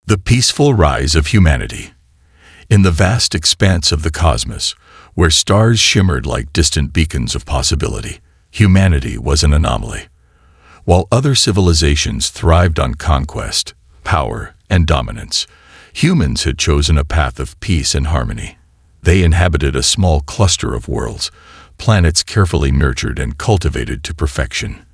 The peaceful rise of humanity. In the vast expanse of the cosmos, where stars shimmered like distant beacons of possibility, humanity was an anomaly. While other civilizations thrived on conquest, power, and dominance, humans had chosen a path of peace and harmony. They inhabited a small cluster of worlds, planets carefully nurtured and cultivated to perfection.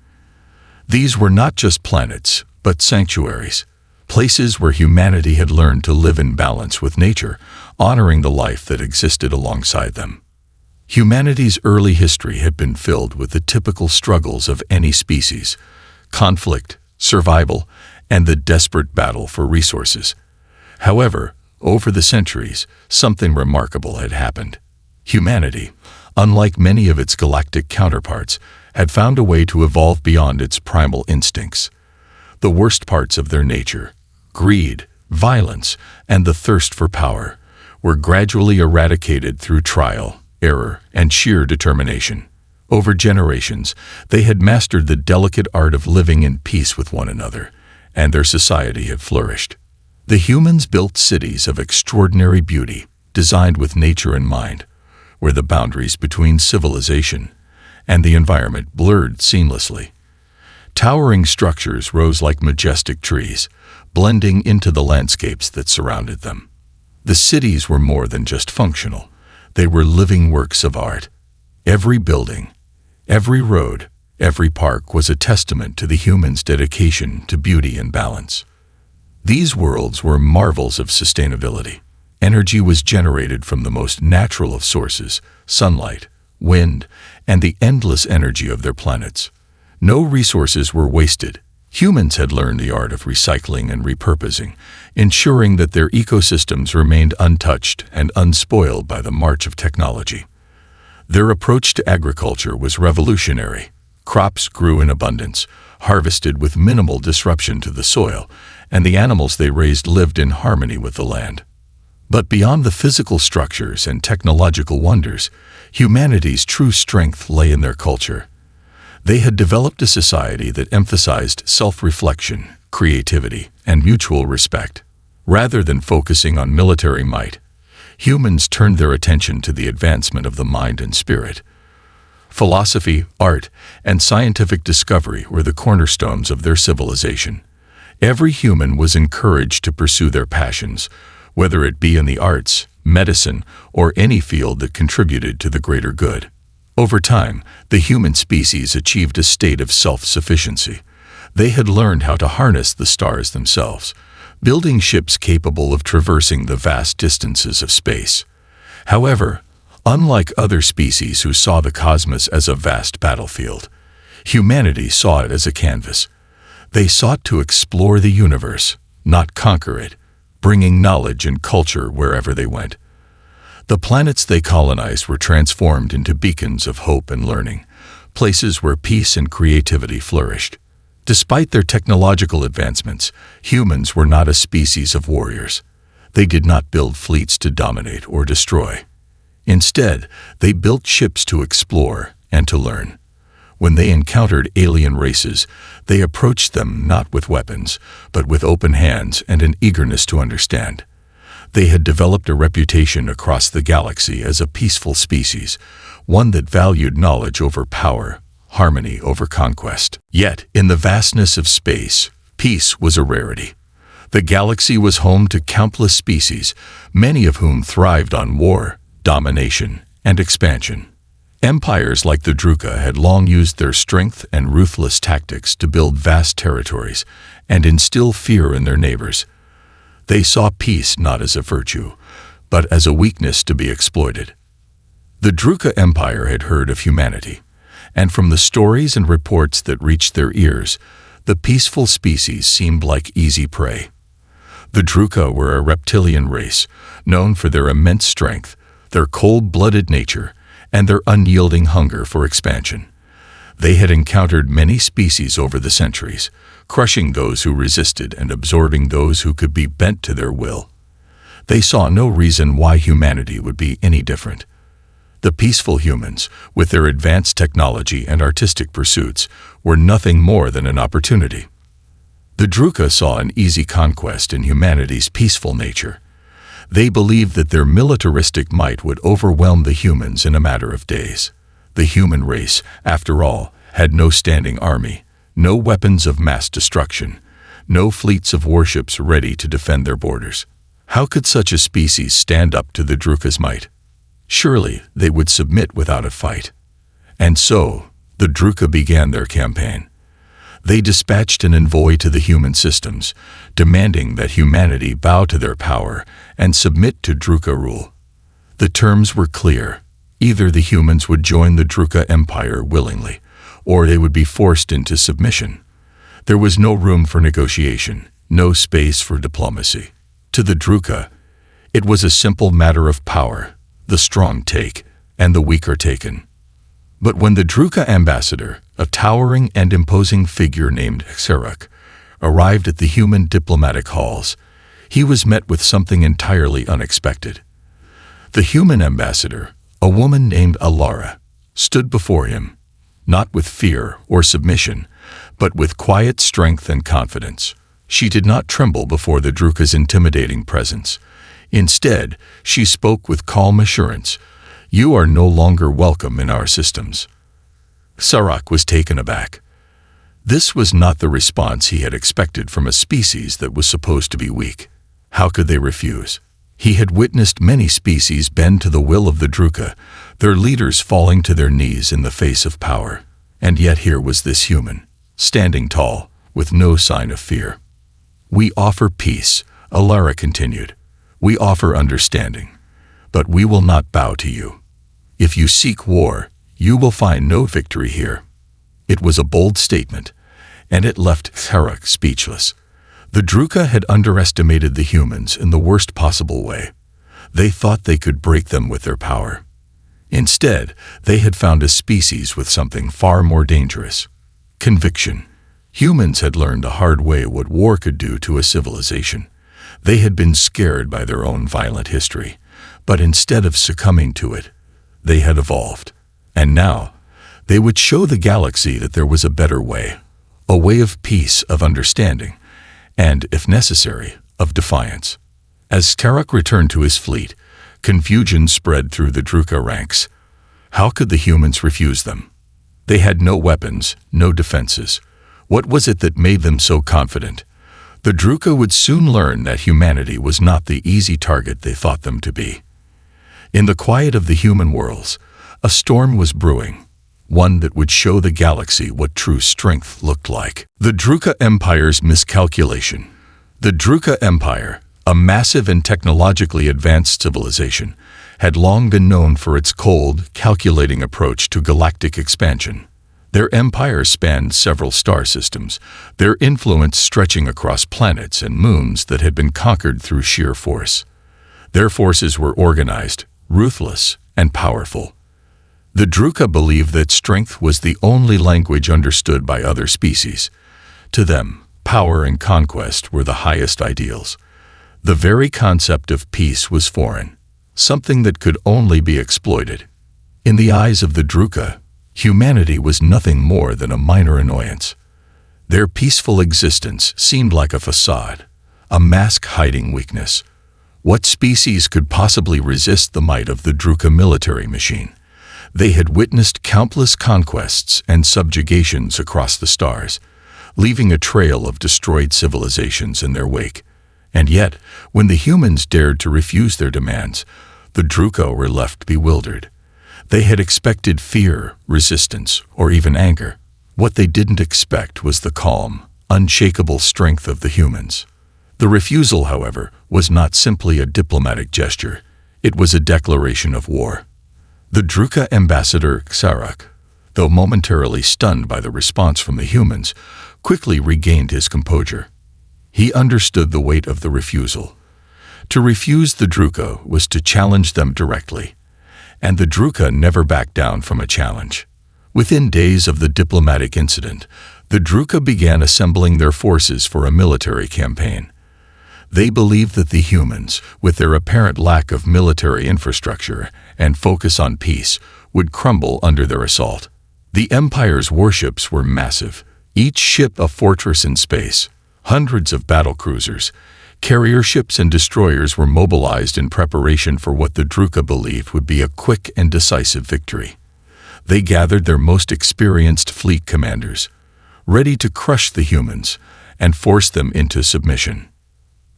These were not just planets, but sanctuaries, places where humanity had learned to live in balance with nature, honoring the life that existed alongside them. Humanity's early history had been filled with the typical struggles of any species: conflict, survival, and the desperate battle for resources. However, over the centuries, something remarkable had happened. Humanity, unlike many of its galactic counterparts, had found a way to evolve beyond its primal instincts. The worst parts of their nature, greed, violence, and the thirst for power, were gradually eradicated through trial, error, and sheer determination. Over generations, they had mastered the delicate art of living in peace with one another, and their society had flourished. The humans built cities of extraordinary beauty, designed with nature in mind, where the boundaries between civilization and the environment blurred seamlessly. Towering structures rose like majestic trees, blending into the landscapes that surrounded them. The cities were more than just functional. They were living works of art. Every building, every road, every park was a testament to the humans' dedication to beauty and balance. These worlds were marvels of sustainability. Energy was generated from the most natural of sources: sunlight, wind, and the endless energy of their planets. No resources were wasted. Humans had learned the art of recycling and repurposing, ensuring that their ecosystems remained untouched and unspoiled by the march of technology. Their approach to agriculture was revolutionary. Crops grew in abundance, harvested with minimal disruption to the soil, and the animals they raised lived in harmony with the land. But beyond the physical structures and technological wonders, humanity's true strength lay in their culture. They had developed a society that emphasized self-reflection, creativity, and mutual respect. Rather than focusing on military might, humans turned their attention to the advancement of the mind and spirit. Philosophy, art, and scientific discovery were the cornerstones of their civilization. Every human was encouraged to pursue their passions, whether it be in the arts, medicine, or any field that contributed to the greater good. Over time, the human species achieved a state of self-sufficiency. They had learned how to harness the stars themselves, building ships capable of traversing the vast distances of space. However, unlike other species who saw the cosmos as a vast battlefield, humanity saw it as a canvas. They sought to explore the universe, not conquer it, bringing knowledge and culture wherever they went. The planets they colonized were transformed into beacons of hope and learning, places where peace and creativity flourished. Despite their technological advancements, humans were not a species of warriors. They did not build fleets to dominate or destroy. Instead, they built ships to explore and to learn. When they encountered alien races, they approached them not with weapons, but with open hands and an eagerness to understand. They had developed a reputation across the galaxy as a peaceful species, one that valued knowledge over power, harmony over conquest. Yet, in the vastness of space, peace was a rarity. The galaxy was home to countless species, many of whom thrived on war, domination, and expansion. Empires like the Druka had long used their strength and ruthless tactics to build vast territories and instill fear in their neighbors. They saw peace not as a virtue, but as a weakness to be exploited. The Druka Empire had heard of humanity, and from the stories and reports that reached their ears, the peaceful species seemed like easy prey. The Druka were a reptilian race, known for their immense strength, their cold-blooded nature, and their unyielding hunger for expansion. They had encountered many species over the centuries, crushing those who resisted and absorbing those who could be bent to their will. They saw no reason why humanity would be any different. The peaceful humans, with their advanced technology and artistic pursuits, were nothing more than an opportunity. The Druka saw an easy conquest in humanity's peaceful nature. They believed that their militaristic might would overwhelm the humans in a matter of days. The human race, after all, had no standing army, no weapons of mass destruction, no fleets of warships ready to defend their borders. How could such a species stand up to the Druka's might? Surely they would submit without a fight. And so, the Druka began their campaign. They dispatched an envoy to the human systems, demanding that humanity bow to their power and submit to Druka rule. The terms were clear. Either the humans would join the Druka Empire willingly, or they would be forced into submission. There was no room for negotiation, no space for diplomacy. To the Druka, it was a simple matter of power. The strong take, and the weak are taken. But when the Druka ambassador, a towering and imposing figure named Xerak, arrived at the human diplomatic halls, he was met with something entirely unexpected. The human ambassador, a woman named Alara, stood before him, not with fear or submission, but with quiet strength and confidence. She did not tremble before the Druka's intimidating presence. Instead, she spoke with calm assurance. "You are no longer welcome in our systems." Xerak was taken aback. This was not the response he had expected from a species that was supposed to be weak. How could they refuse? He had witnessed many species bend to the will of the Druka, their leaders falling to their knees in the face of power. And yet here was this human, standing tall, with no sign of fear. "We offer peace," Alara continued. "We offer understanding, but we will not bow to you. If you seek war, you will find no victory here." It was a bold statement, and it left Xerak speechless. The Druka had underestimated the humans in the worst possible way. They thought they could break them with their power. Instead, they had found a species with something far more dangerous: conviction. Humans had learned the hard way what war could do to a civilization. They had been scared by their own violent history, but instead of succumbing to it, they had evolved. And now, they would show the galaxy that there was a better way, a way of peace, of understanding, and, if necessary, of defiance. As Xerak returned to his fleet, confusion spread through the Druka ranks. How could the humans refuse them? They had no weapons, no defenses. What was it that made them so confident? The Druka would soon learn that humanity was not the easy target they thought them to be. In the quiet of the human worlds, a storm was brewing, one that would show the galaxy what true strength looked like. The Druka Empire's miscalculation. The Druka Empire, a massive and technologically advanced civilization, had long been known for its cold, calculating approach to galactic expansion. Their empire spanned several star systems, their influence stretching across planets and moons that had been conquered through sheer force. Their forces were organized, ruthless, and powerful. The Druka believed that strength was the only language understood by other species. To them, power and conquest were the highest ideals. The very concept of peace was foreign, something that could only be exploited. In the eyes of the Druka, humanity was nothing more than a minor annoyance. Their peaceful existence seemed like a facade, a mask hiding weakness. What species could possibly resist the might of the Druka military machine? They had witnessed countless conquests and subjugations across the stars, leaving a trail of destroyed civilizations in their wake. And yet, when the humans dared to refuse their demands, the Druka were left bewildered. They had expected fear, resistance, or even anger. What they didn't expect was the calm, unshakable strength of the humans. The refusal, however, was not simply a diplomatic gesture. It was a declaration of war. The Druka ambassador Xerak, though momentarily stunned by the response from the humans, quickly regained his composure. He understood the weight of the refusal. To refuse the Druka was to challenge them directly, and the Druka never backed down from a challenge. Within days of the diplomatic incident, the Druka began assembling their forces for a military campaign. They believed that the humans, with their apparent lack of military infrastructure and focus on peace, would crumble under their assault. The Empire's warships were massive, each ship a fortress in space, Hundreds of battlecruisers, carrier ships and destroyers were mobilized in preparation for what the Druka believed would be a quick and decisive victory. They gathered their most experienced fleet commanders, ready to crush the humans and force them into submission.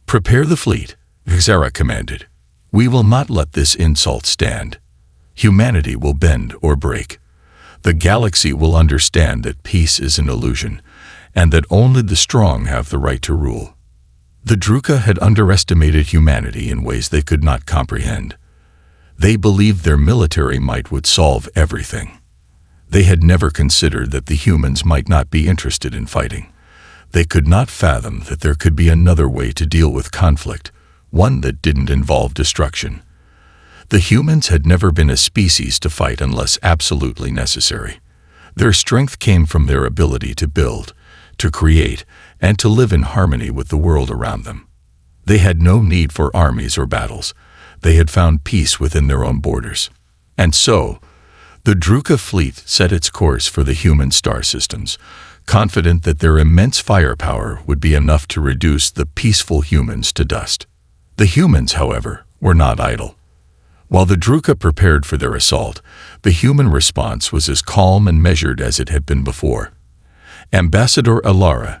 "Prepare the fleet," Xera commanded. "We will not let this insult stand. Humanity will bend or break. The galaxy will understand that peace is an illusion, and that only the strong have the right to rule." The Druka had underestimated humanity in ways they could not comprehend. They believed their military might would solve everything. They had never considered that the humans might not be interested in fighting. They could not fathom that there could be another way to deal with conflict, one that didn't involve destruction. The humans had never been a species to fight unless absolutely necessary. Their strength came from their ability to build, to create, and to live in harmony with the world around them. They had no need for armies or battles. They had found peace within their own borders. And so, the Druka fleet set its course for the human star systems, confident that their immense firepower would be enough to reduce the peaceful humans to dust. The humans, however, were not idle. While the Druka prepared for their assault, the human response was as calm and measured as it had been before. Ambassador Alara,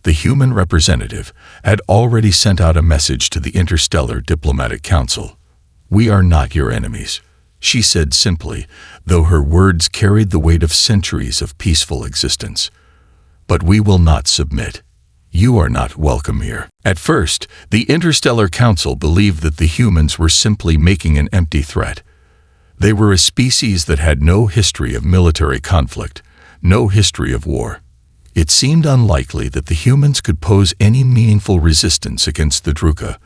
the human representative, had already sent out a message to the Interstellar Diplomatic Council. "We are not your enemies," she said simply, though her words carried the weight of centuries of peaceful existence. "But we will not submit. You are not welcome here." At first, the Interstellar Council believed that the humans were simply making an empty threat. They were a species that had no history of military conflict, no history of war. It seemed unlikely that the humans could pose any meaningful resistance against the Druka,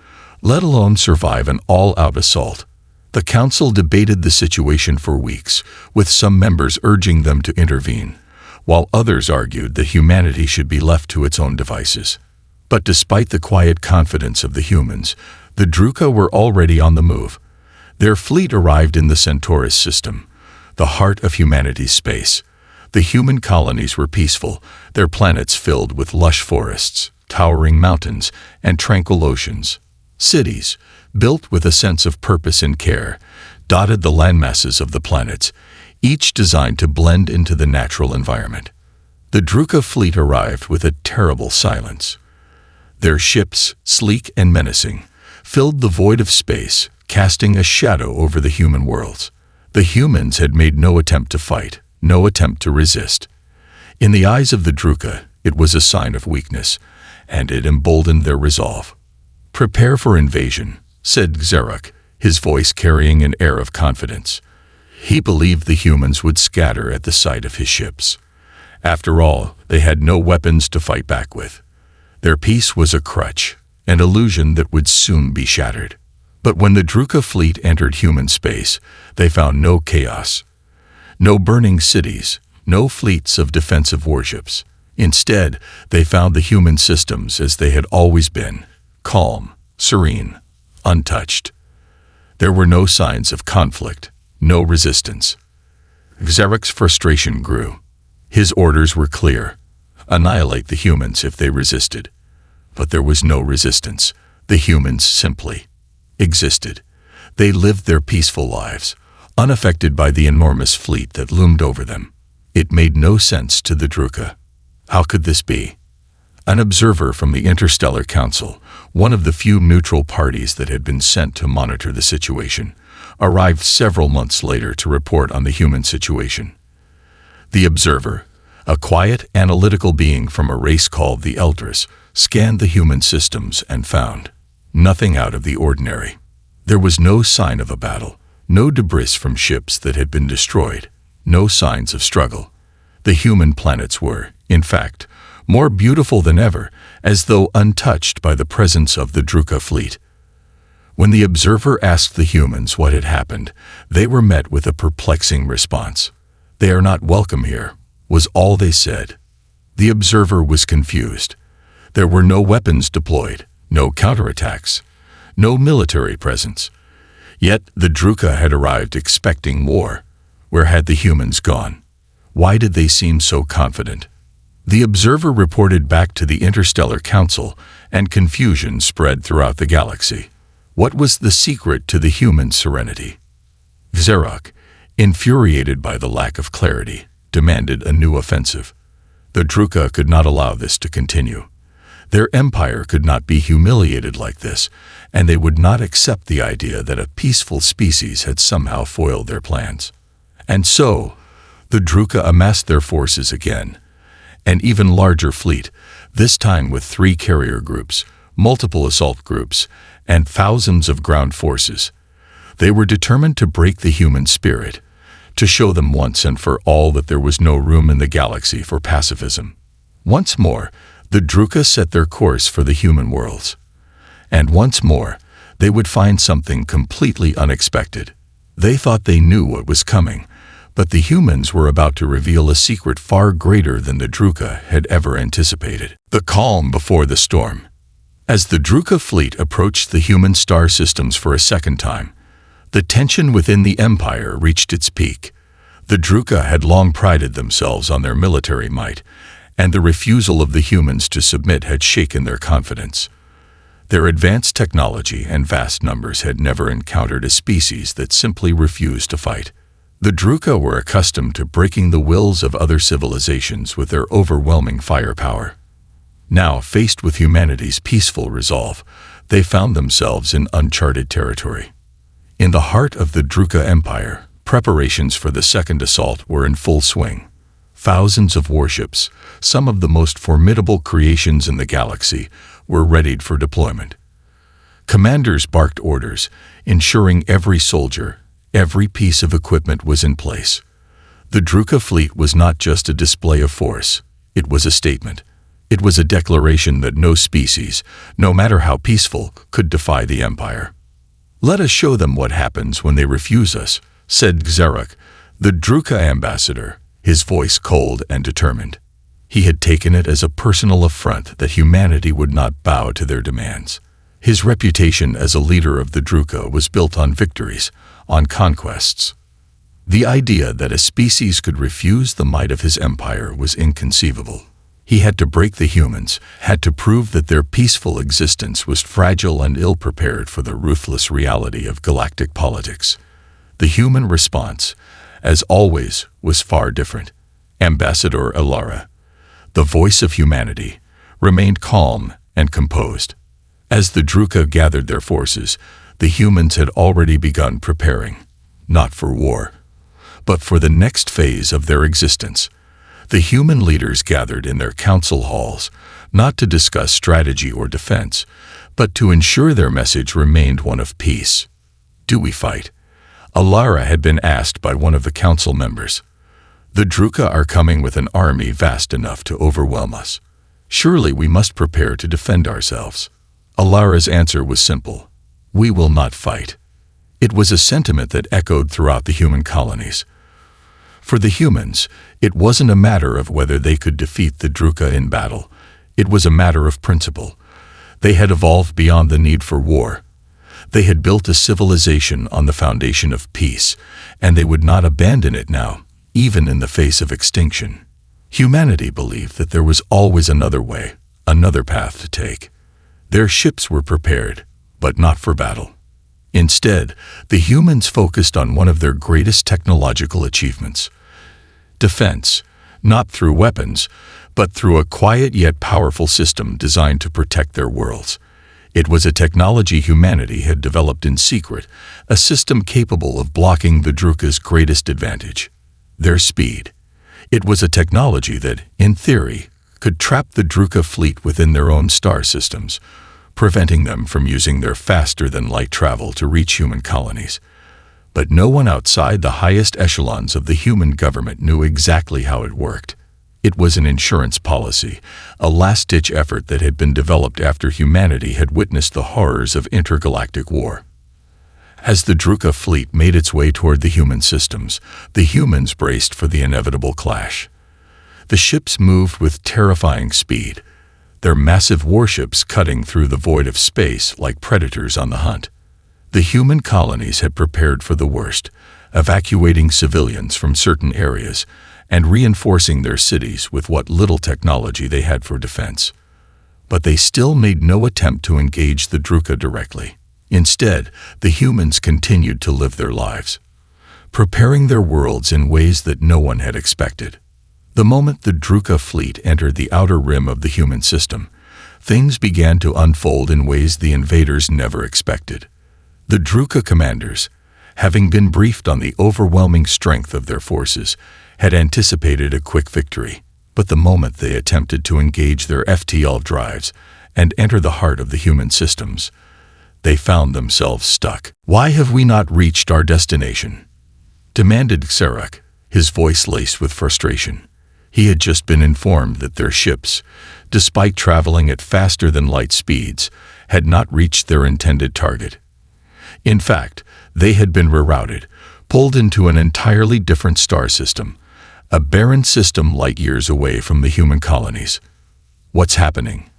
let alone survive an all-out assault. The council debated the situation for weeks, with some members urging them to intervene, while others argued that humanity should be left to its own devices. But despite the quiet confidence of the humans, the Druka were already on the move. Their fleet arrived in the Centaurus system, the heart of humanity's space. The human colonies were peaceful, their planets filled with lush forests, towering mountains, and tranquil oceans. Cities, built with a sense of purpose and care, dotted the landmasses of the planets, each designed to blend into the natural environment. The Druka fleet arrived with a terrible silence. Their ships, sleek and menacing, filled the void of space, casting a shadow over the human worlds. The humans had made no attempt to fight, no attempt to resist. In the eyes of the Druka, it was a sign of weakness, and it emboldened their resolve. "Prepare for invasion," said Xeruk, his voice carrying an air of confidence. He believed the humans would scatter at the sight of his ships. After all, they had no weapons to fight back with. Their peace was a crutch, an illusion that would soon be shattered. But when the Druka fleet entered human space, they found no chaos. No burning cities, no fleets of defensive warships. Instead, they found the human systems as they had always been, calm, serene, untouched. There were no signs of conflict, no resistance. Xeruk's frustration grew. His orders were clear: annihilate the humans if they resisted. But there was no resistance. The humans simply existed. They lived their peaceful lives, unaffected by the enormous fleet that loomed over them. It made no sense to the Druka. How could this be? An observer from the Interstellar Council, one of the few neutral parties that had been sent to monitor the situation, arrived several months later to report on the human situation. The observer, a quiet, analytical being from a race called the Eldris, scanned the human systems and found nothing out of the ordinary. There was no sign of a battle, no debris from ships that had been destroyed, no signs of struggle. The human planets were, in fact, more beautiful than ever, as though untouched by the presence of the Druka fleet. When the observer asked the humans what had happened, they were met with a perplexing response. "They are not welcome here," was all they said. The observer was confused. There were no weapons deployed, no counterattacks, no military presence. Yet the Druka had arrived expecting war. Where had the humans gone? Why did they seem so confident? The observer reported back to the Interstellar Council, and confusion spread throughout the galaxy. What was the secret to the human serenity? Xerok, infuriated by the lack of clarity, demanded a new offensive. The Druka could not allow this to continue. Their empire could not be humiliated like this, and they would not accept the idea that a peaceful species had somehow foiled their plans. And so, the Druka amassed their forces again. An even larger fleet, this time with 3 carrier groups, multiple assault groups, and thousands of ground forces. They were determined to break the human spirit, to show them once and for all that there was no room in the galaxy for pacifism. Once more, the Druka set their course for the human worlds. And once more, they would find something completely unexpected. They thought they knew what was coming, but the humans were about to reveal a secret far greater than the Druka had ever anticipated. The calm before the storm. As the Druka fleet approached the human star systems for a second time, the tension within the Empire reached its peak. The Druka had long prided themselves on their military might, and the refusal of the humans to submit had shaken their confidence. Their advanced technology and vast numbers had never encountered a species that simply refused to fight. The Druka were accustomed to breaking the wills of other civilizations with their overwhelming firepower. Now, faced with humanity's peaceful resolve, they found themselves in uncharted territory. In the heart of the Druka Empire, preparations for the second assault were in full swing. Thousands of warships, some of the most formidable creations in the galaxy, were readied for deployment. Commanders barked orders, ensuring every soldier, every piece of equipment was in place. The Druka fleet was not just a display of force, it was a statement. It was a declaration that no species, no matter how peaceful, could defy the Empire. "Let us show them what happens when they refuse us," said Xerok, the Druka ambassador, his voice cold and determined. He had taken it as a personal affront that humanity would not bow to their demands. His reputation as a leader of the Druka was built on victories, on conquests. The idea that a species could refuse the might of his empire was inconceivable. He had to break the humans, had to prove that their peaceful existence was fragile and ill-prepared for the ruthless reality of galactic politics. The human response, as always, was far different. Ambassador Alara, the voice of humanity, remained calm and composed. As the Druka gathered their forces, the humans had already begun preparing, not for war, but for the next phase of their existence. The human leaders gathered in their council halls, not to discuss strategy or defense, but to ensure their message remained one of peace. "Do we fight?" Alara had been asked by one of the council members. "The Druka are coming with an army vast enough to overwhelm us. Surely we must prepare to defend ourselves." Alara's answer was simple: "We will not fight." It was a sentiment that echoed throughout the human colonies. For the humans, it wasn't a matter of whether they could defeat the Druka in battle. It was a matter of principle. They had evolved beyond the need for war. They had built a civilization on the foundation of peace, and they would not abandon it now, even in the face of extinction. Humanity believed that there was always another way, another path to take. Their ships were prepared, but not for battle. Instead, the humans focused on one of their greatest technological achievements: defense, not through weapons, but through a quiet yet powerful system designed to protect their worlds. It was a technology humanity had developed in secret, a system capable of blocking the Druka's greatest advantage: their speed. It was a technology that, in theory, could trap the Druka fleet within their own star systems, preventing them from using their faster-than-light travel to reach human colonies. But no one outside the highest echelons of the human government knew exactly how it worked. It was an insurance policy, a last-ditch effort that had been developed after humanity had witnessed the horrors of intergalactic war. As the Druka fleet made its way toward the human systems, the humans braced for the inevitable clash. The ships moved with terrifying speed, their massive warships cutting through the void of space like predators on the hunt. The human colonies had prepared for the worst, evacuating civilians from certain areas and reinforcing their cities with what little technology they had for defense. But they still made no attempt to engage the Druka directly. Instead, the humans continued to live their lives, preparing their worlds in ways that no one had expected. The moment the Druka fleet entered the outer rim of the human system, things began to unfold in ways the invaders never expected. The Druka commanders, having been briefed on the overwhelming strength of their forces, had anticipated a quick victory. But the moment they attempted to engage their FTL drives and enter the heart of the human systems, they found themselves stuck. "Why have we not reached our destination?" demanded Xerak, his voice laced with frustration. He had just been informed that their ships, despite traveling at faster than light speeds, had not reached their intended target. In fact, they had been rerouted, pulled into an entirely different star system, a barren system light years away from the human colonies. "What's happening?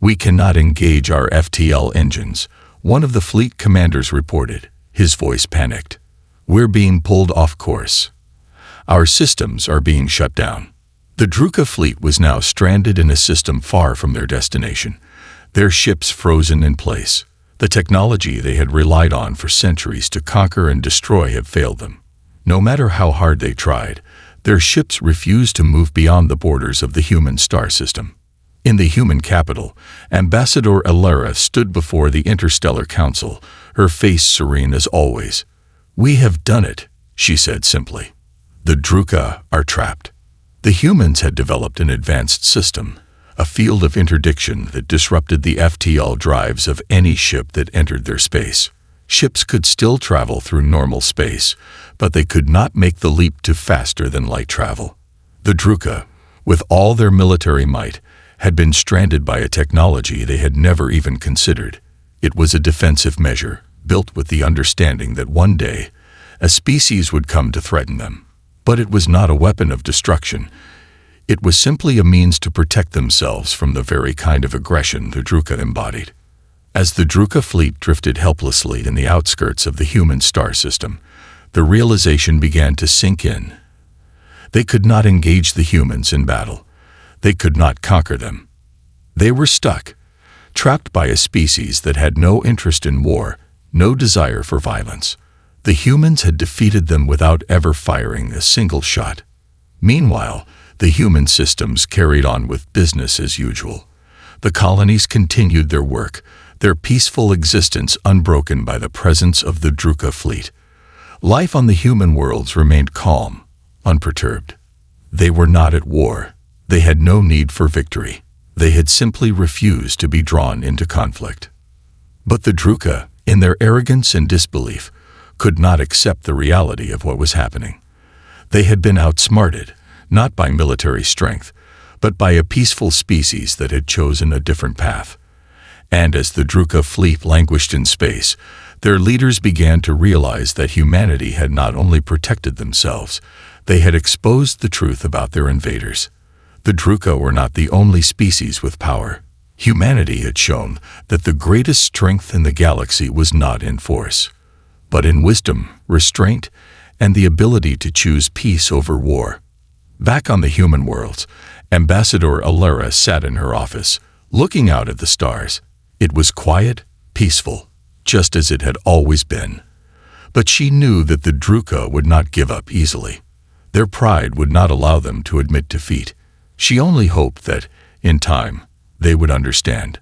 We cannot engage our FTL engines," one of the fleet commanders reported, his voice panicked. "We're being pulled off course. Our systems are being shut down." The Druka fleet was now stranded in a system far from their destination, their ships frozen in place. The technology they had relied on for centuries to conquer and destroy had failed them. No matter how hard they tried, their ships refused to move beyond the borders of the human star system. In the human capital, Ambassador Alara stood before the Interstellar Council, her face serene as always. "We have done it," she said simply. "The Druka are trapped." The humans had developed an advanced system, a field of interdiction that disrupted the FTL drives of any ship that entered their space. Ships could still travel through normal space, but they could not make the leap to faster than light travel. The Druka, with all their military might, had been stranded by a technology they had never even considered. It was a defensive measure, built with the understanding that one day, a species would come to threaten them. But it was not a weapon of destruction. It was simply a means to protect themselves from the very kind of aggression the Druka embodied. As the Druka fleet drifted helplessly in the outskirts of the human star system, the realization began to sink in. They could not engage the humans in battle. They could not conquer them. They were stuck, trapped by a species that had no interest in war, no desire for violence. The humans had defeated them without ever firing a single shot. Meanwhile, the human systems carried on with business as usual. The colonies continued their work, their peaceful existence unbroken by the presence of the Druka fleet. Life on the human worlds remained calm, unperturbed. They were not at war. They had no need for victory. They had simply refused to be drawn into conflict. But the Druka, in their arrogance and disbelief, could not accept the reality of what was happening. They had been outsmarted, not by military strength, but by a peaceful species that had chosen a different path. And as the Druka fleet languished in space, their leaders began to realize that humanity had not only protected themselves, they had exposed the truth about their invaders. The Druka were not the only species with power. Humanity had shown that the greatest strength in the galaxy was not in force, but in wisdom, restraint, and the ability to choose peace over war. Back on the human worlds, Ambassador Alara sat in her office, looking out at the stars. It was quiet, peaceful, just as it had always been. But she knew that the Druka would not give up easily. Their pride would not allow them to admit defeat. She only hoped that, in time, they would understand.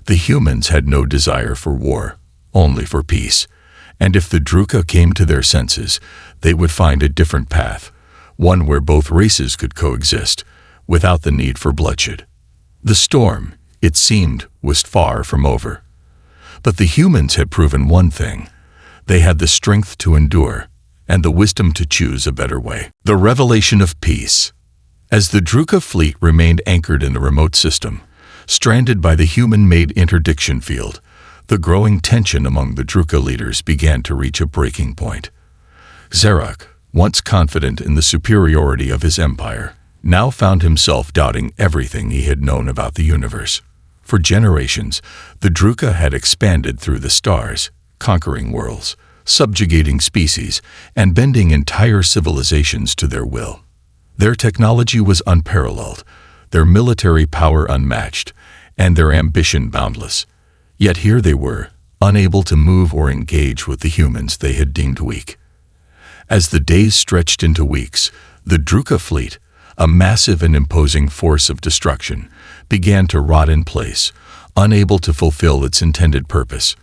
The humans had no desire for war, only for peace. And if the Druka came to their senses, they would find a different path, one where both races could coexist, without the need for bloodshed. The storm, it seemed, was far from over. But the humans had proven one thing. They had the strength to endure, and the wisdom to choose a better way. The revelation of peace. As the Druka fleet remained anchored in the remote system, stranded by the human-made interdiction field, the growing tension among the Druka leaders began to reach a breaking point. Xerak, once confident in the superiority of his empire, now found himself doubting everything he had known about the universe. For generations, the Druka had expanded through the stars, conquering worlds, subjugating species, and bending entire civilizations to their will. Their technology was unparalleled, their military power unmatched, and their ambition boundless. Yet here they were, unable to move or engage with the humans they had deemed weak. As the days stretched into weeks, the Druka fleet, a massive and imposing force of destruction, began to rot in place, unable to fulfill its intended purpose.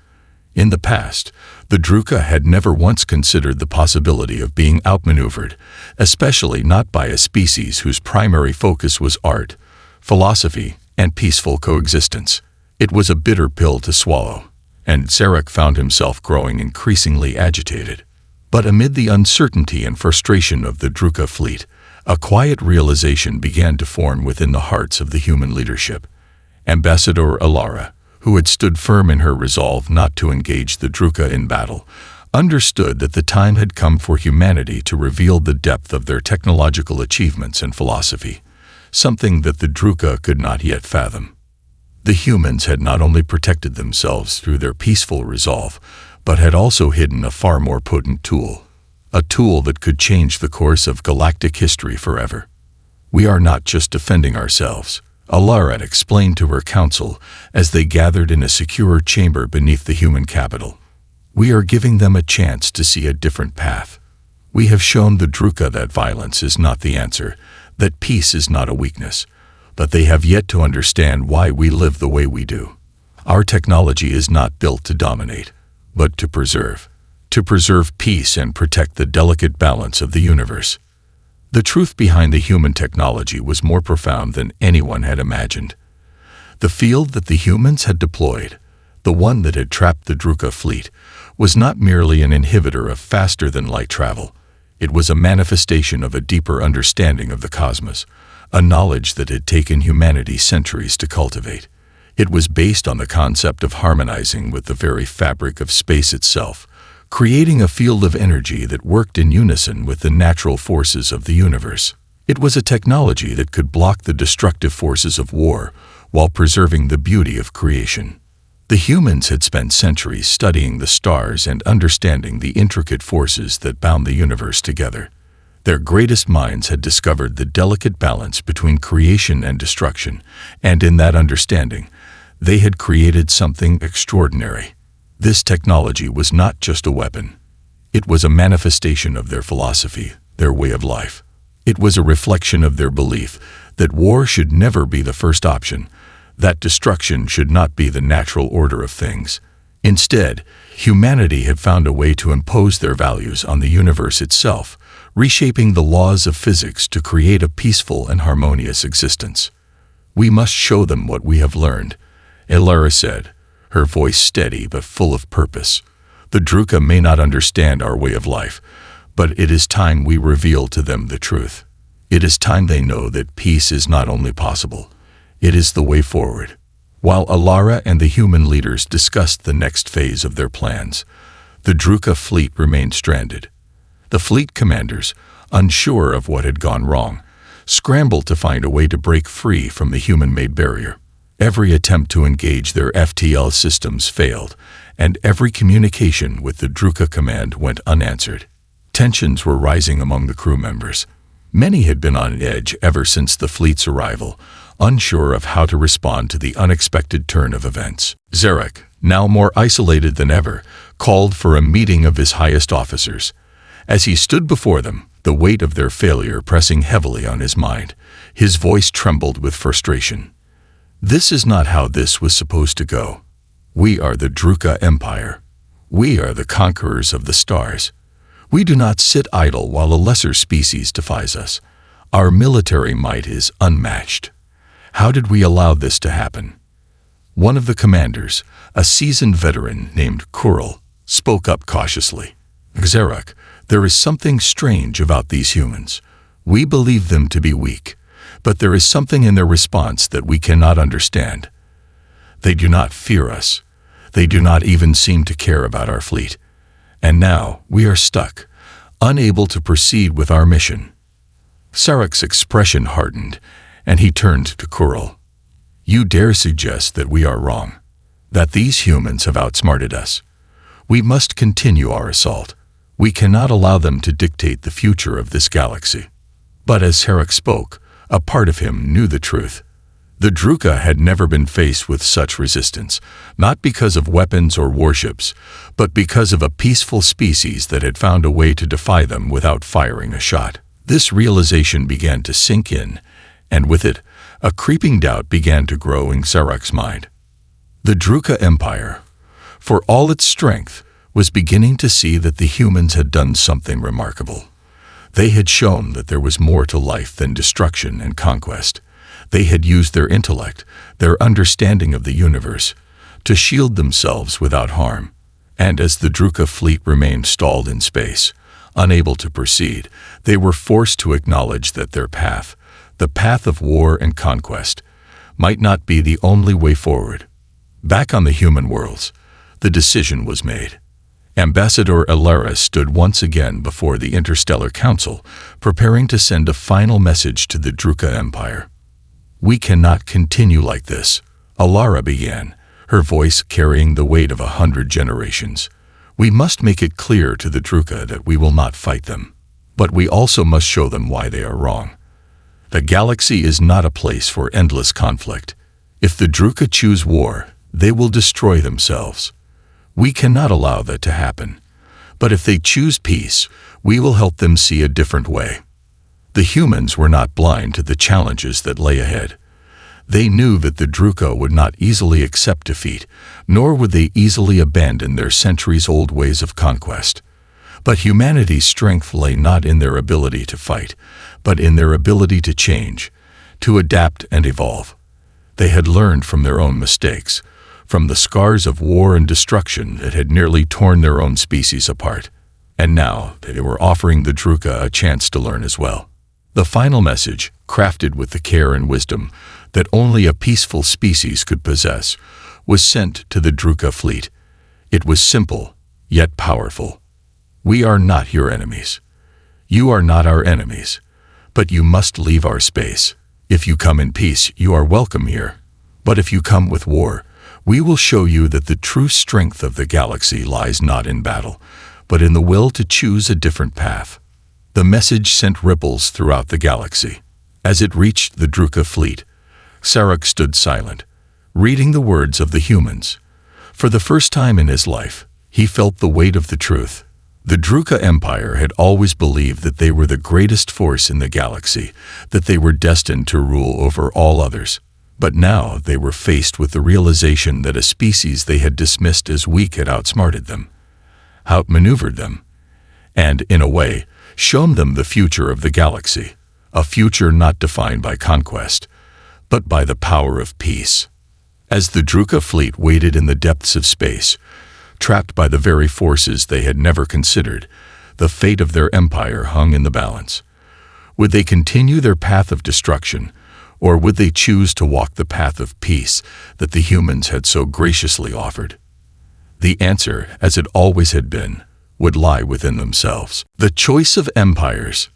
In the past, the Druka had never once considered the possibility of being outmaneuvered, especially not by a species whose primary focus was art, philosophy, and peaceful coexistence. It was a bitter pill to swallow, and Zarek found himself growing increasingly agitated. But amid the uncertainty and frustration of the Druka fleet, a quiet realization began to form within the hearts of the human leadership. Ambassador Alara, who had stood firm in her resolve not to engage the Druka in battle, understood that the time had come for humanity to reveal the depth of their technological achievements and philosophy, something that the Druka could not yet fathom. The humans had not only protected themselves through their peaceful resolve, but had also hidden a far more potent tool, a tool that could change the course of galactic history forever. "We are not just defending ourselves," Alara explained to her council as they gathered in a secure chamber beneath the human capital. "We are giving them a chance to see a different path. We have shown the Druka that violence is not the answer, that peace is not a weakness, but they have yet to understand why we live the way we do. Our technology is not built to dominate, but to preserve peace and protect the delicate balance of the universe." The truth behind the human technology was more profound than anyone had imagined. The field that the humans had deployed, the one that had trapped the Druka fleet, was not merely an inhibitor of faster-than-light travel. It was a manifestation of a deeper understanding of the cosmos, a knowledge that had taken humanity centuries to cultivate. It was based on the concept of harmonizing with the very fabric of space itself, creating a field of energy that worked in unison with the natural forces of the universe. It was a technology that could block the destructive forces of war while preserving the beauty of creation. The humans had spent centuries studying the stars and understanding the intricate forces that bound the universe together. Their greatest minds had discovered the delicate balance between creation and destruction, and in that understanding, they had created something extraordinary. This technology was not just a weapon. It was a manifestation of their philosophy, their way of life. It was a reflection of their belief that war should never be the first option, that destruction should not be the natural order of things. Instead, humanity had found a way to impose their values on the universe itself, reshaping the laws of physics to create a peaceful and harmonious existence. "We must show them what we have learned," Alara said, her voice steady but full of purpose. "The Druka may not understand our way of life, but it is time we reveal to them the truth. It is time they know that peace is not only possible, it is the way forward." While Alara and the human leaders discussed the next phase of their plans, the Druka fleet remained stranded. The fleet commanders, unsure of what had gone wrong, scrambled to find a way to break free from the human-made barrier. Every attempt to engage their FTL systems failed, and every communication with the Druka command went unanswered. Tensions were rising among the crew members. Many had been on edge ever since the fleet's arrival, unsure of how to respond to the unexpected turn of events. Zarek, now more isolated than ever, called for a meeting of his highest officers. As he stood before them, the weight of their failure pressing heavily on his mind, his voice trembled with frustration. "This is not how this was supposed to go. We are the Druka Empire. We are the conquerors of the stars. We do not sit idle while a lesser species defies us. Our military might is unmatched. How did we allow this to happen?" One of the commanders, a seasoned veteran named Kurl, spoke up cautiously. "Zarek, there is something strange about these humans. We believe them to be weak, but there is something in their response that we cannot understand. They do not fear us. They do not even seem to care about our fleet. And now we are stuck, unable to proceed with our mission." Zarek's expression hardened, and he turned to Kurl. "You dare suggest that we are wrong, that these humans have outsmarted us? We must continue our assault. We cannot allow them to dictate the future of this galaxy." But as Sarek spoke, a part of him knew the truth. The Druka had never been faced with such resistance, not because of weapons or warships, but because of a peaceful species that had found a way to defy them without firing a shot. This realization began to sink in, and with it, a creeping doubt began to grow in Sarek's mind. The Druka Empire, for all its strength, was beginning to see that the humans had done something remarkable. They had shown that there was more to life than destruction and conquest. They had used their intellect, their understanding of the universe, to shield themselves without harm. And as the Druka fleet remained stalled in space, unable to proceed, they were forced to acknowledge that their path, the path of war and conquest, might not be the only way forward. Back on the human worlds, the decision was made. Ambassador Alara stood once again before the Interstellar Council, preparing to send a final message to the Druka Empire. "We cannot continue like this," Alara began, her voice carrying the weight of 100 generations. "We must make it clear to the Druka that we will not fight them. But we also must show them why they are wrong. The galaxy is not a place for endless conflict. If the Druka choose war, they will destroy themselves. We cannot allow that to happen. But if they choose peace, we will help them see a different way." The humans were not blind to the challenges that lay ahead. They knew that the Druka would not easily accept defeat, nor would they easily abandon their centuries-old ways of conquest. But humanity's strength lay not in their ability to fight, but in their ability to change, to adapt and evolve. They had learned from their own mistakes, from the scars of war and destruction that had nearly torn their own species apart. And now they were offering the Druka a chance to learn as well. The final message, crafted with the care and wisdom that only a peaceful species could possess, was sent to the Druka fleet. It was simple, yet powerful. "We are not your enemies. You are not our enemies. But you must leave our space. If you come in peace, you are welcome here. But if you come with war, we will show you that the true strength of the galaxy lies not in battle, but in the will to choose a different path." The message sent ripples throughout the galaxy. As it reached the Druka fleet, Sarek stood silent, reading the words of the humans. For the first time in his life, he felt the weight of the truth. The Druka Empire had always believed that they were the greatest force in the galaxy, that they were destined to rule over all others. But now they were faced with the realization that a species they had dismissed as weak had outsmarted them, outmaneuvered them, and, in a way, shown them the future of the galaxy, a future not defined by conquest, but by the power of peace. As the Druka fleet waited in the depths of space, trapped by the very forces they had never considered, the fate of their empire hung in the balance. Would they continue their path of destruction, or would they choose to walk the path of peace that the humans had so graciously offered? The answer, as it always had been, would lie within themselves. The choice of empires.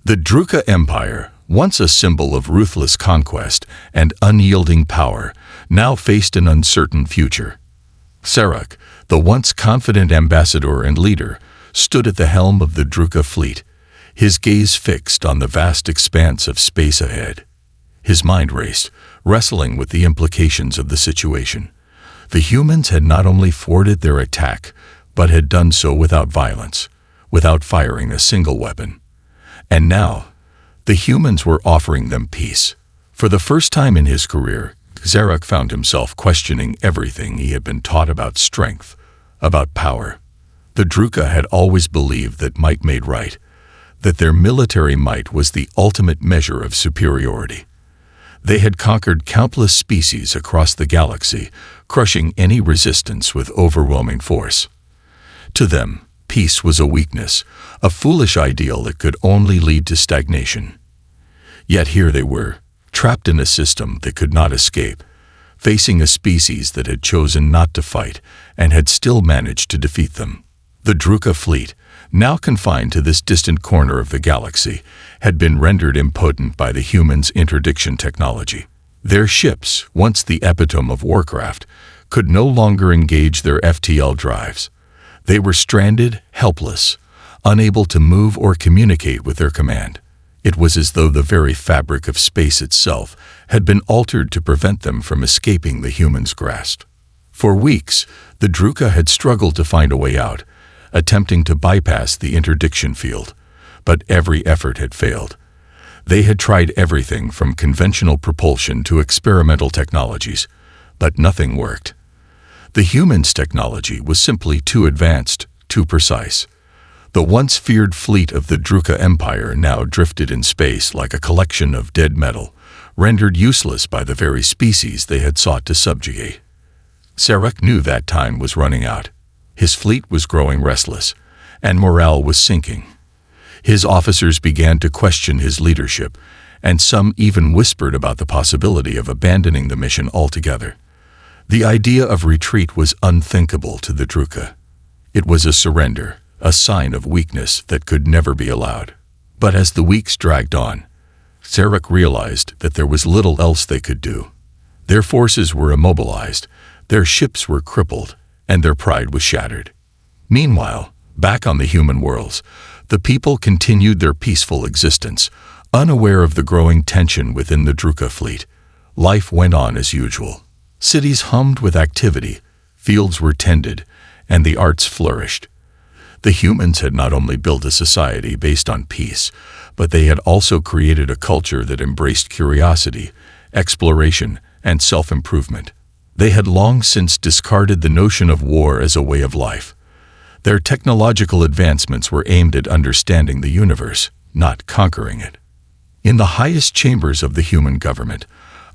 The Druka Empire, once a symbol of ruthless conquest and unyielding power, now faced an uncertain future. Sarek, the once confident ambassador and leader, stood at the helm of the Druka fleet, his gaze fixed on the vast expanse of space ahead. His mind raced, wrestling with the implications of the situation. The humans had not only thwarted their attack, but had done so without violence, without firing a single weapon. And now, the humans were offering them peace. For the first time in his career, Sarek found himself questioning everything he had been taught about strength, about power. The Druka had always believed that might made right, that their military might was the ultimate measure of superiority. They had conquered countless species across the galaxy, crushing any resistance with overwhelming force. To them, peace was a weakness, a foolish ideal that could only lead to stagnation. Yet here they were, trapped in a system that could not escape, facing a species that had chosen not to fight and had still managed to defeat them. The Druka fleet, now confined to this distant corner of the galaxy, had been rendered impotent by the humans' interdiction technology. Their ships, once the epitome of warcraft, could no longer engage their FTL drives. They were stranded, helpless, unable to move or communicate with their command. It was as though the very fabric of space itself had been altered to prevent them from escaping the humans' grasp. For weeks, the Druka had struggled to find a way out, attempting to bypass the interdiction field, but every effort had failed. They had tried everything from conventional propulsion to experimental technologies, but nothing worked. The humans' technology was simply too advanced, too precise. The once feared fleet of the Druka Empire now drifted in space like a collection of dead metal, rendered useless by the very species they had sought to subjugate. Sarek knew that time was running out. His fleet was growing restless, and morale was sinking. His officers began to question his leadership, and some even whispered about the possibility of abandoning the mission altogether. The idea of retreat was unthinkable to the Druka. It was a surrender, a sign of weakness that could never be allowed. But as the weeks dragged on, Sarek realized that there was little else they could do. Their forces were immobilized, their ships were crippled, and their pride was shattered. Meanwhile, back on the human worlds, the people continued their peaceful existence, unaware of the growing tension within the Druka fleet. Life went on as usual. Cities hummed with activity, fields were tended, and the arts flourished. The humans had not only built a society based on peace, but they had also created a culture that embraced curiosity, exploration, and self-improvement. They had long since discarded the notion of war as a way of life. Their technological advancements were aimed at understanding the universe, not conquering it. In the highest chambers of the human government,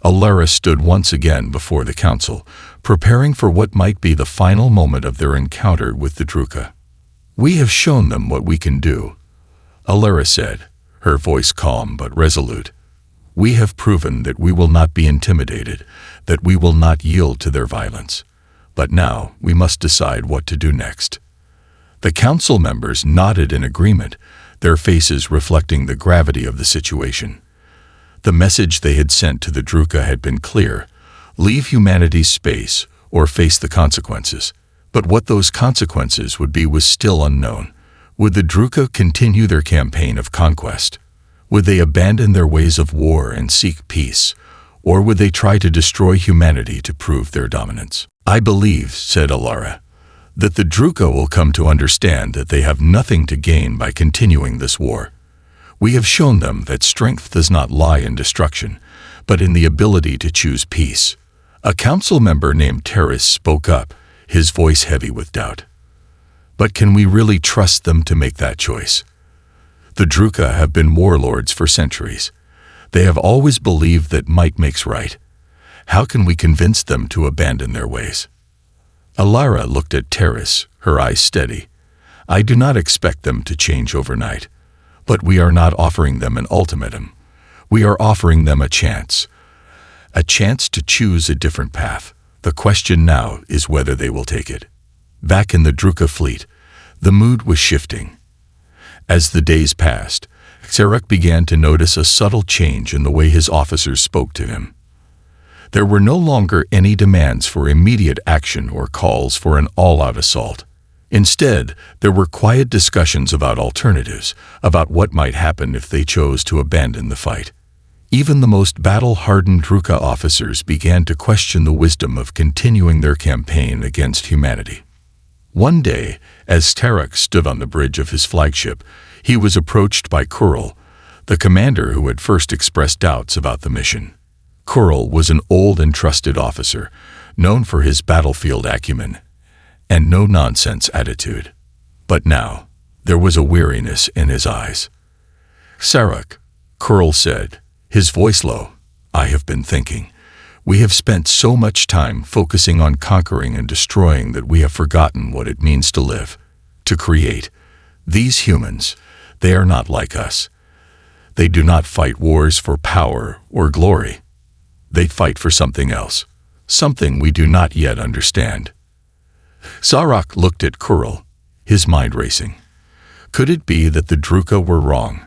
Alara stood once again before the council, preparing for what might be the final moment of their encounter with the Druka. "We have shown them what we can do," Alara said, her voice calm but resolute. "We have proven that we will not be intimidated, that we will not yield to their violence. But now we must decide what to do next." The council members nodded in agreement, their faces reflecting the gravity of the situation. The message they had sent to the Druka had been clear: leave humanity's space or face the consequences. But what those consequences would be was still unknown. Would the Druka continue their campaign of conquest? Would they abandon their ways of war and seek peace? Or would they try to destroy humanity to prove their dominance? "I believe," said Alara, "that the Druka will come to understand that they have nothing to gain by continuing this war. We have shown them that strength does not lie in destruction, but in the ability to choose peace." A council member named Terrace spoke up, his voice heavy with doubt. "But can we really trust them to make that choice? The Druka have been warlords for centuries. They have always believed that might makes right. How can we convince them to abandon their ways?" Alara looked at Terrace, her eyes steady. "I do not expect them to change overnight. But we are not offering them an ultimatum. We are offering them a chance to choose a different path. The question now is whether they will take it." Back in the Druka fleet, the mood was shifting. As the days passed, Sarek began to notice a subtle change in the way his officers spoke to him. There were no longer any demands for immediate action or calls for an all-out assault. Instead, there were quiet discussions about alternatives, about what might happen if they chose to abandon the fight. Even the most battle-hardened Druka officers began to question the wisdom of continuing their campaign against humanity. One day, as Tarek stood on the bridge of his flagship, he was approached by Kurl, the commander who had first expressed doubts about the mission. Kurl was an old and trusted officer, known for his battlefield acumen and no-nonsense attitude. But now, there was a weariness in his eyes. "Sarek," Kurl said, his voice low, "I have been thinking. We have spent so much time focusing on conquering and destroying that we have forgotten what it means to live, to create. These humans, they are not like us. They do not fight wars for power or glory. They fight for something else, something we do not yet understand." Sarek looked at Kurl, his mind racing. Could it be that the Druka were wrong?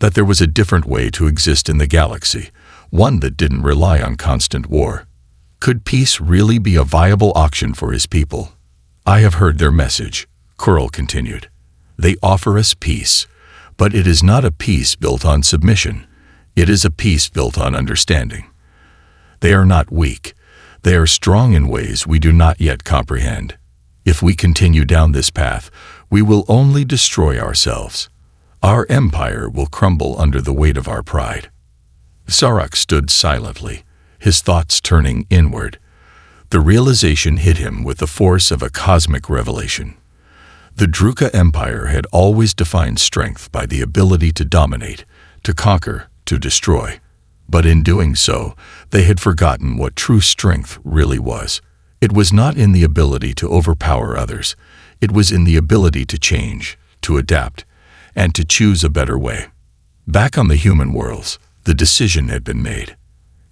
That there was a different way to exist in the galaxy, one that didn't rely on constant war? Could peace really be a viable option for his people? "I have heard their message," Kurl continued. "They offer us peace, But it is not a peace built on submission. It is a peace built on understanding. They are not weak. They are strong in ways we do not yet comprehend. If we continue down this path, we will only destroy ourselves. Our empire will crumble under the weight of our pride. Sarek stood silently, his thoughts turning inward. The realization hit him with the force of a cosmic revelation. The Druka Empire had always defined strength by the ability to dominate, to conquer, to destroy. But in doing so, they had forgotten what true strength really was. It was not in the ability to overpower others. It was in the ability to change, to adapt, and to choose a better way. Back on the human worlds, the decision had been made.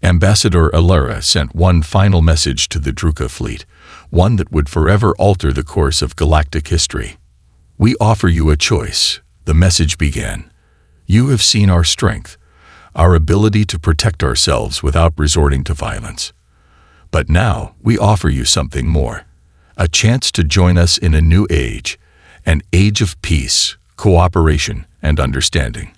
Ambassador Alara sent one final message to the Druka fleet, one that would forever alter the course of galactic history. "We offer you a choice," the message began. "You have seen our strength, our ability to protect ourselves without resorting to violence. But now we offer you something more, a chance to join us in a new age, an age of peace, cooperation, and understanding.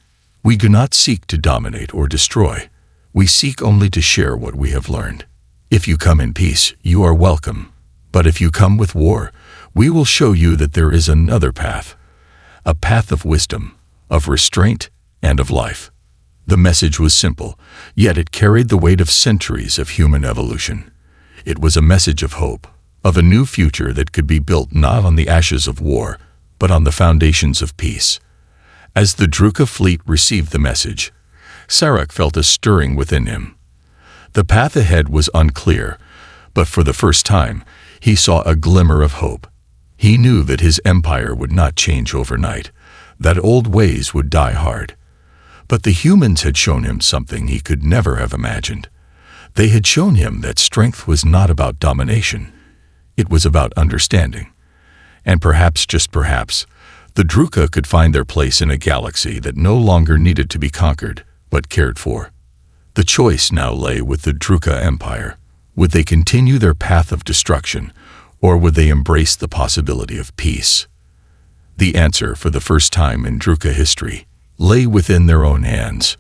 We do not seek to dominate or destroy. We seek only to share what we have learned. If you come in peace, you are welcome. But if you come with war, we will show you that there is another path, a path of wisdom, of restraint, and of life." The message was simple, yet it carried the weight of centuries of human evolution. It was a message of hope, of a new future that could be built not on the ashes of war, but on the foundations of peace. As the Druka fleet received the message, Sarek felt a stirring within him. The path ahead was unclear, but for the first time, he saw a glimmer of hope. He knew that his empire would not change overnight, that old ways would die hard. But the humans had shown him something he could never have imagined. They had shown him that strength was not about domination. It was about understanding. And perhaps, just perhaps, the Druka could find their place in a galaxy that no longer needed to be conquered, but cared for. The choice now lay with the Druka Empire. Would they continue their path of destruction, or would they embrace the possibility of peace? The answer, for the first time in Druka history, lay within their own hands.